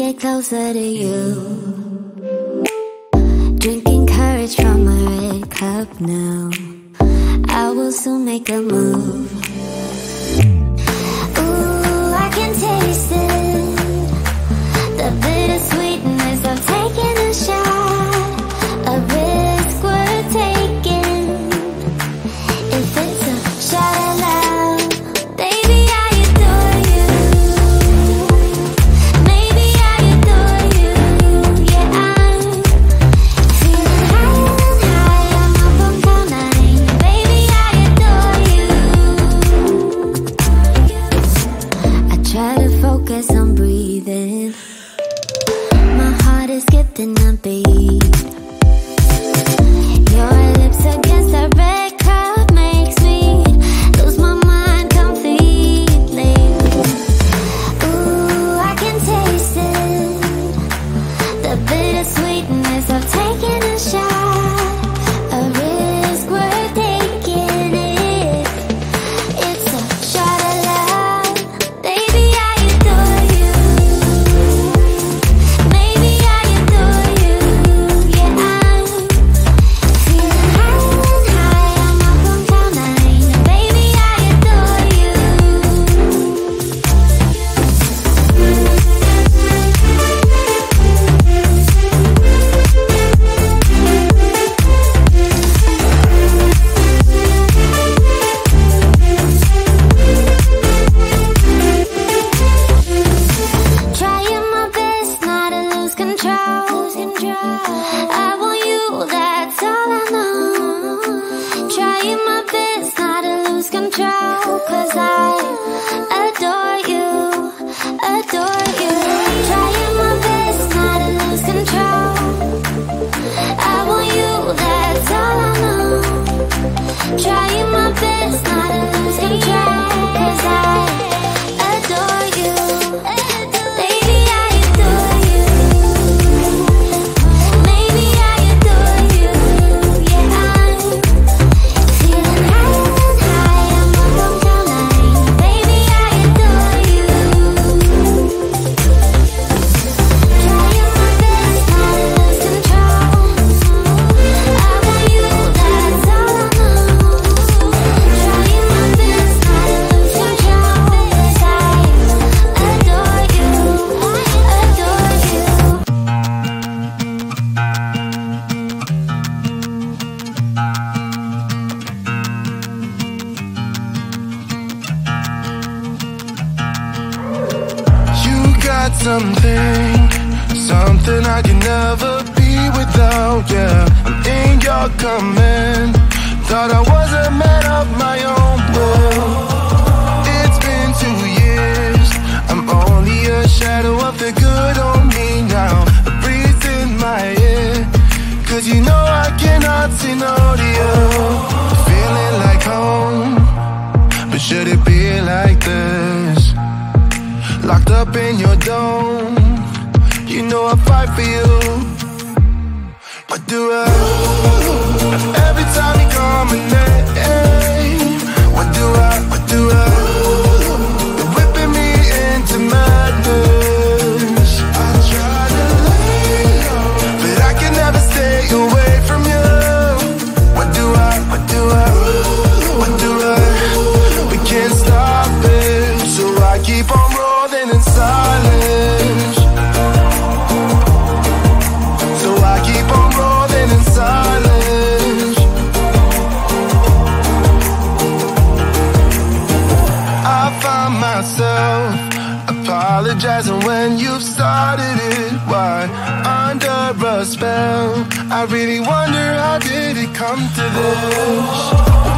get closer to you. Drinking courage from a red cup now. I will soon make a move. Ooh, I can taste it, the bittersweetness of taking a shot, a risk worth taking. If it's a shot at love, baby, I adore you. Maybe I adore you. Yeah, I'm feeling higher and higher. I'm up on cloud nine. Baby, I adore you. I try to focus on breathing. My heart is skipping a beat. Your lips against a red cup makes me lose my mind completely. Ooh, I can taste it, the bittersweetness of taking a shot, a risk worth taking it. It's a shot at love, baby, I adore you. Maybe I adore you. Yeah, I'm feeling higher and higher. I'm up on cloud nine. Baby, I adore you. Trying my best not to lose control. I want you, that's all I know. Trying my best not to lose control, 'cause I adore you, adore you. Trying my best not to lose control. I want you, that's all I know. Trying my best not to lose control, 'cause I adore you. Baby, I adore you. Maybe I adore you. Yeah, I'm feeling higher and higher. I'm up on cloud nine. Baby, I adore you. Trying my best not to lose control. I want you, that's all I know. Trying my best not to lose control, 'cause I adore you, adore you. You got something I can never be without, yeah. I'm in your command. Thought I was a man of my own will. It's been 2 years. I'm only a shadow of the good on me now. A breeze in my ear, 'cause you know I cannot say no to you. Feeling like home, but should it be like this? Locked up in your dome, you know I fight for you. What do I? Every time you call my name, what do I? You're whipping me into madness. I try to let go, but I can never stay away from you. What do I? We can't stop it, so I keep on rolling in silence. So I keep on rolling in silence. I find myself apologizing when you've started it. Why? Under a spell, I really wonder, how did it come to this?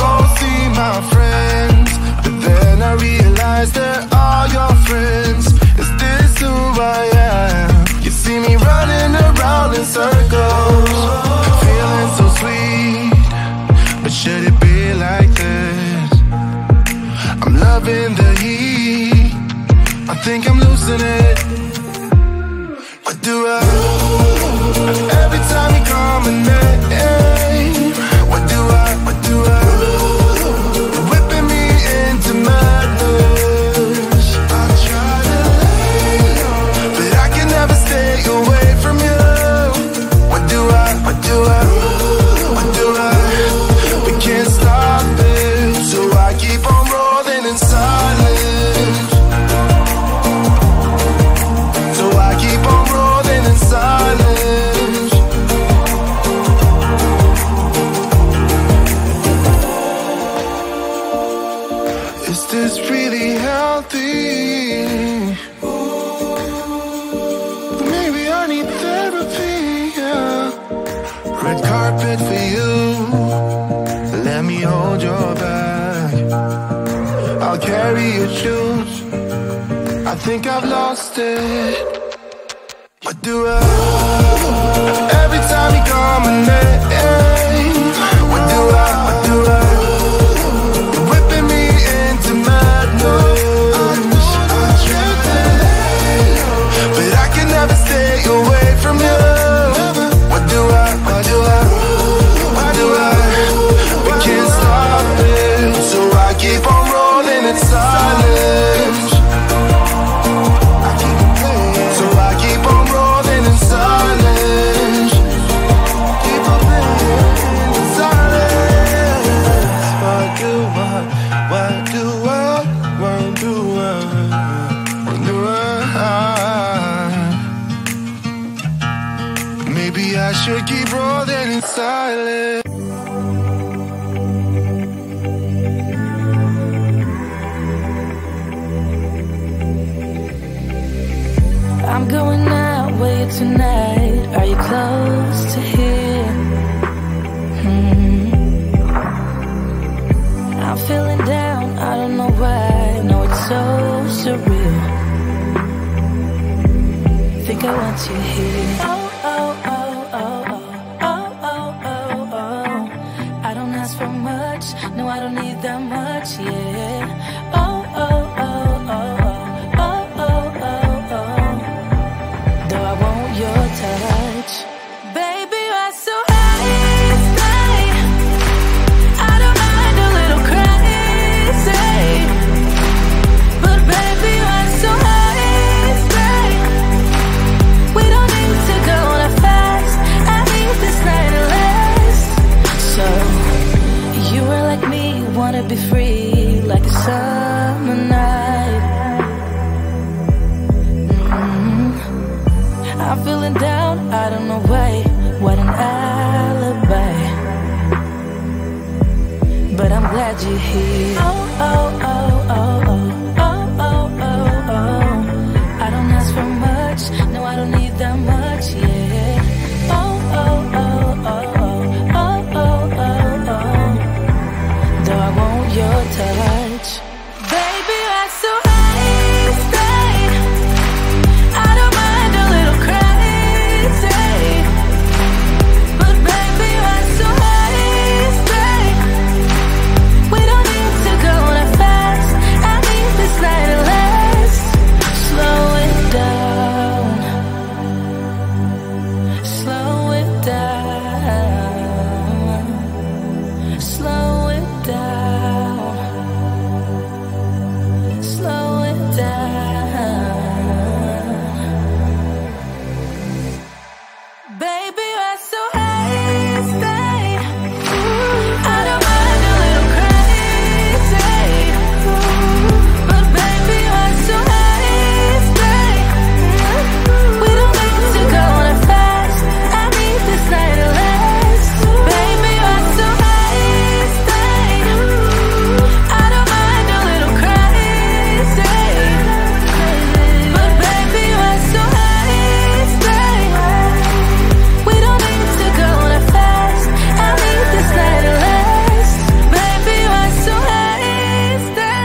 Go see my friends, but then I realize they're all your friends. Is this who I am? You see me running around in circles, feeling so sweet, but should it be like this? I'm loving the heat, I think I'm losing it. What do I? Every time you call my name, what do I? You're whipping me into madness. I try to let go, but I can never red carpet for you. Let me hold your bag. I'll carry your shoes. I think I've lost it. What do I? Every time you call my name, what do I? What do I? You're whipping me into madness. But I can never stay away from you. What do I? What do I? What do I? We can't stop it, so I keep on rolling in silence. So I keep on rolling in silence. Keep on rolling in silence. What do I? What do I? What do I? What do I? Maybe I should keep rolling in silence. I'm going out with you tonight. Are you close to here? I'm feeling down, I don't know why. No, it's so surreal. Think I want you here. Oh, oh, oh, oh, oh, oh, oh, oh. I don't ask for much, no, I don't need that much, yeah. Oh, oh, oh, oh. Your touch, baby, you're so icy. I don't mind a little crazy, but baby, you're so icy. We don't need to go on a fast. I need this night to last. So you are like me, wanna be free like a summer night. I'm feeling down, I don't know why. What an alibi. But I'm glad you're here. Oh, oh, oh, oh, oh, oh, oh, oh, oh. I don't ask for much, no, I don't need that much, yeah. Oh, oh, oh, oh, oh, oh, oh, oh, oh. Though I want your touch, baby, you're so icy. I don't mind a little crazy, but baby, you're so icy. We don't need to go on a fast. I need this night to last. Slow it down. Slow it down. Slow it down. Slow it down. Baby, you're so icy. I don't mind a little crazy, but baby, you're so icy. We don't need to go on a fast. I need this night to last. Baby, you're so icy. I don't mind a little crazy, but baby, you're so icy. We don't need to go on a fast. I need this night to last. Baby, you're so icy.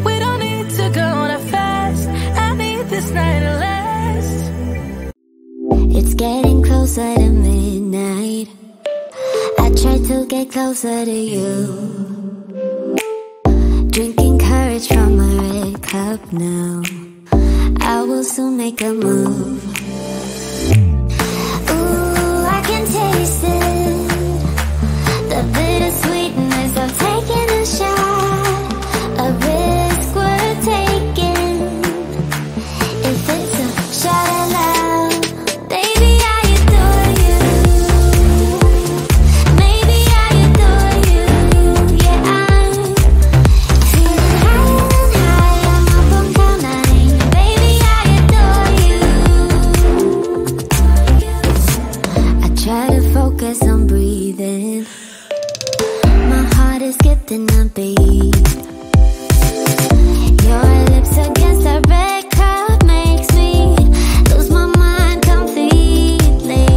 We don't need to go on a fast. I need this night to last. It's getting closer to midnight. I try to get closer to you. Drinking courage from a red cup now. I will soon make a move. Ooh, I can taste it. The bittersweetness of taking a shot. A risk worth taking. If it's a shot of love, baby, I adore you. Maybe I adore you. Yeah, I'm feeling higher and higher. I'm up on cloud nine. Baby, I adore you. I try to focus on breathing. My heart is skipping a beat. Your lips against a red cup makes me lose my mind completely.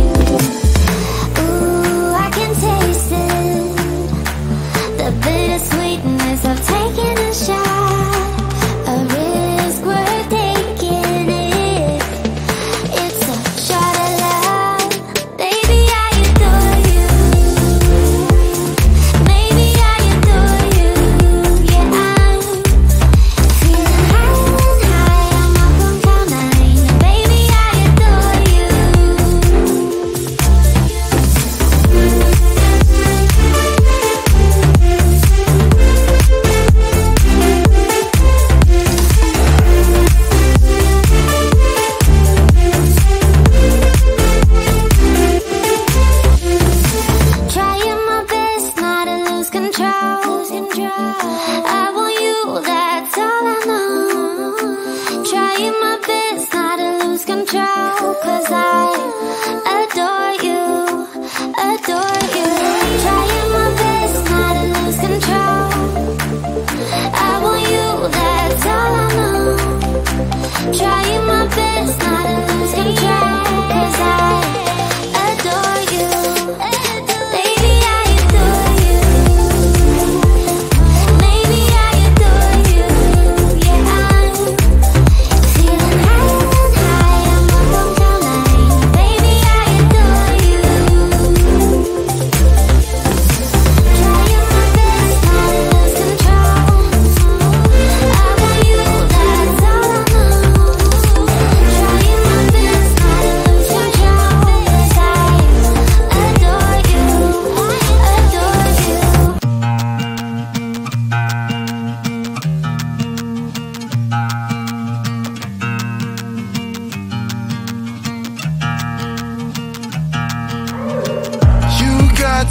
got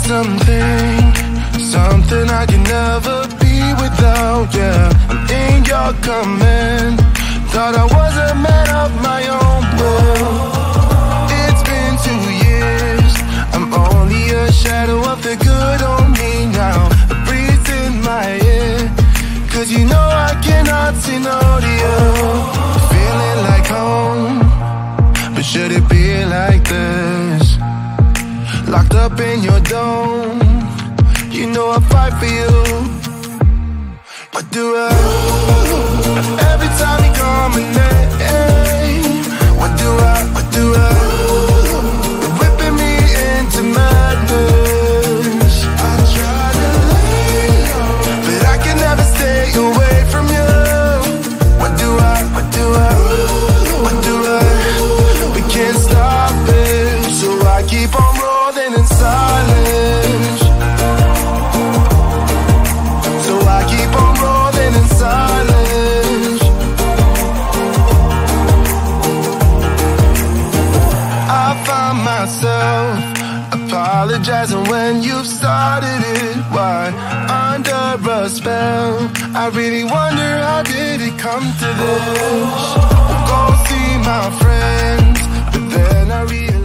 something I can never be without, yeah. I'm in your command. Thought I was a man of my own will. It's been 2 years, I'm only a shadow of the good on me now. A breeze in my ear, cause you know I cannot say no to you. Feeling like home, but should it be like this? Locked up in your dome, you know I fight for you. What do I do? Every time you call my name, what do I do? You're whipping me into madness. I try to let go, but I can never stay away from you. What do I do? We can't stop it, so I keep on rolling in silence. So I keep on rolling in silence. I find myself apologizing when you've started it. Why? Under a spell, I really wonder how did it come to this. Go see my friends, but then I realize